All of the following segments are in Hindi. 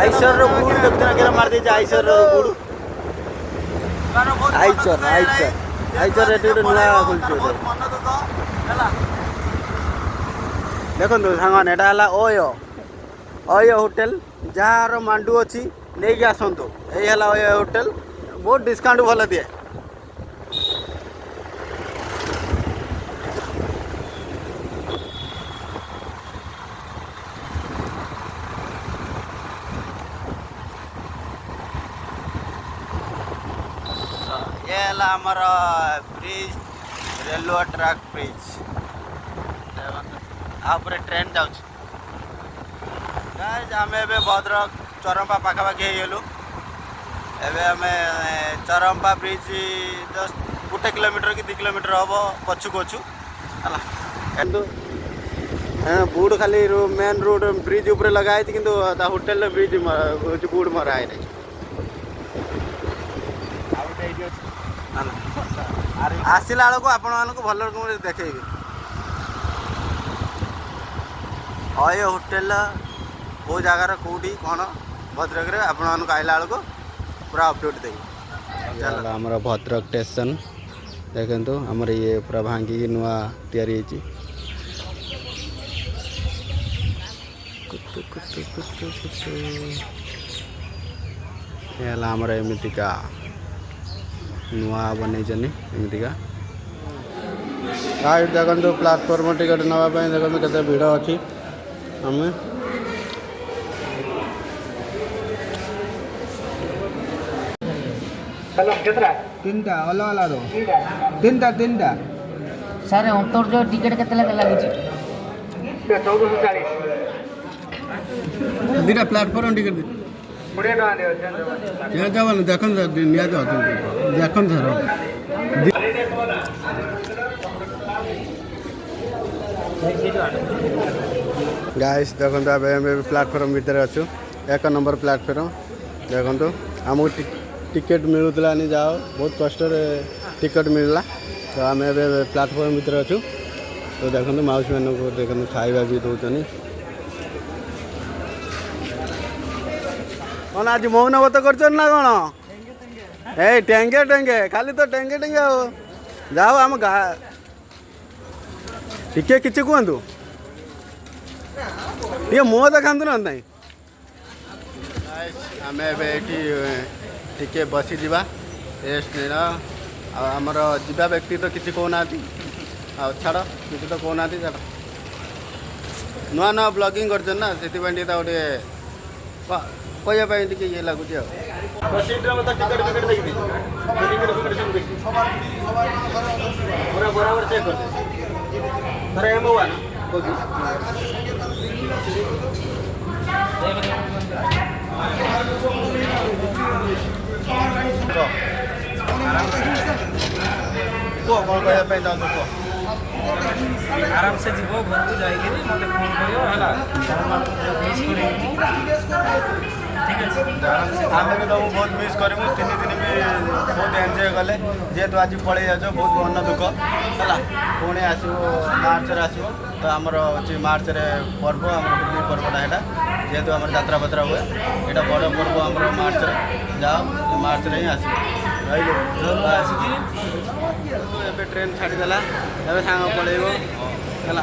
आईसर बुड़ देखते ना मार दे आईसर बुड़ आईसर आईसर आईसर एटी गोटे नुआ खोलुचे देखो सांग एटा है ओय अय होटेल जार मांडू अच्छी नहीं आसतु यही है अय होटेल बहुत डिस्काउंट भल दिए ये आमर ब्रिज रेलवे ट्रैक ब्रिज आप ट्रेन जाऊँ आम ए भद्रक चरंपा पाखापाखि होगलु एवं आम चरंपा ब्रिज जस्ट 1 किलोमीटर कि 2 किलोमीटर हम पछुक अच्छु है बुड़ खाली मेन रोड ब्रिज उपर लगाई कि होटेल ब्रिज बुड़ मरा है आसला बेलू आपण मानक भल देखे अय होटेल कौ जगार कौटी कौन भद्रक रे आपण मानक आइला बेलू पूरा अपडेट देवी आमर भद्रक स्टेशन देखु आमर ये पूरा भांगी नुआ तैयारी आमर एमतीका नुआ बन एमतीका देखो प्लाटफर्म टिकट नापी देखो केते भिड़ अच्छी आम तीन टा अलग अलग दो तीन टा सर अंतर जो टिकट केते लगुच 1440 दुटा प्लाटफर्म टिकट 20 टका जब देखन निया देखन सर गाइस देखो प्लाटफर्म भितर अच्छु 1 नंबर प्लाटफर्म देखो आमको टिकेट मिलूलानी जाओ बहुत कष्ट टिकट मिलला तो आम ए प्लाटफर्म भितर अच्छु तो देखो माउसी मान को देखो खाଇବା भी दौरान कौन आज मौन व्रत कर ना कौन ए टेंगे टेंगे खाली तो टेंगे टेंगे हो जाओ आम गा टिके किसी कहतु टे मुह देखा ना ना आम टे बसी जा रेस्ट नहीं आमर जा व्यक्ति तो किसी कहना छाड़ किसी तो कहना छाड़ नुआ नुआ ब्लॉगिंग कर से गोटे कहवाई ये लगुच बराबर चेक कर एम हुआ ना कौन कहवाई चाहूँ आराम से जीव घर को जाइए मत फोन कर आम भी तुमको बहुत मिस करूँ 3 दिन भी बहुत एंजॉय कले जेहेतु आज पलि जाच बहुत मन दुख है पुणी आसो मार्च आसो तो आमर अच्छी मार्च पर्व आम होली पर्वटा यहाँ जेहेतु आम जात्रा फात्रा हुए यहाँ बड़ पर्व आम मार्च जाओ मार्च ही आसिक ट्रेन छाड़देला सांग पलैब है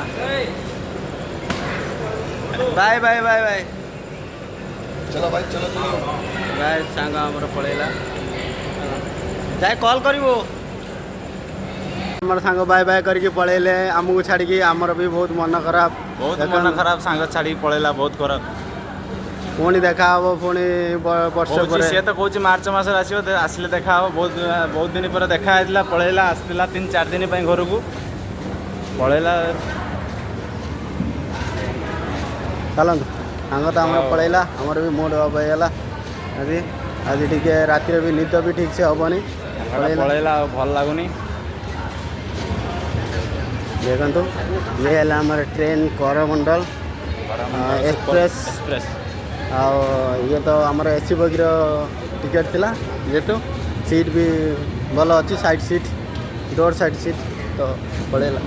बाय बाय बाय बाय चलो भाई चलो चलो भाई सांग आमर पलैला जाए कॉल करू सांग बाय बाय करके पलैले आमको छाड़ी आमर भी बहुत मन खराब सांग छाड़ी पलैला बहुत खराब पुणी देखा हम पुणी वर्ष पर सी तो कौच मार्च मस आसले देखा बहुत बहुत दिन पर देखा पलैला आसला 3-4 दिन घर को पलैला चलतु सांग तो आम पलैला आमर भी मूड अफ होगा आज आज टी राति भी निद भी ठीक से हेनी पलैला भल लगुनि देखु ये है आमर ट्रेन करमंडल एक्सप्रेस ये तो आमर एसी बगिर टिकेट थिला जेतु सीट भी भल अच्छी side seat door side seat तो पड़ेगा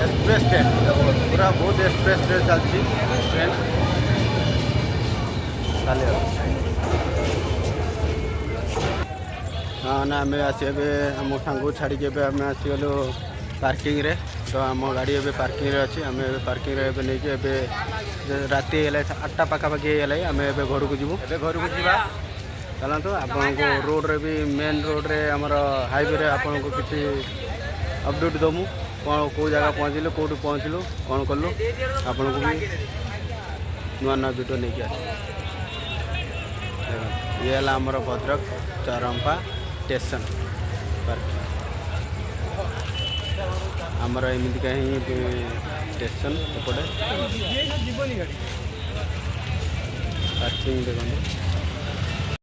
एक्सप्रेस ट्रेन पूरा बहुत एक्सप्रेस चलती ट्रेन चले हाँ ना आम आस आम सांग छाड़ी आम आसीगलु पार्किंग रे तो आम गाड़ी एवं पार्किंग रे अच्छी आम पार्किंग रे नहीं राति 8टा पाखापाखि आम घर को जीवु घर को जीवा चलतु आपन को रोड रे भी मेन रोड रे आमर हाईवे रे आपन को किसी अपडेट दमु कौन कौ जगह पहुँचलु कौट पहुँचलु कौन कलु आपन को भी नुआ नुआ वीडियो नहीं आस ये है आमर भद्रक चरंपा स्टेशन पार्क आमर एमती कहीं स्टेशन एपटे पार्किंग देखो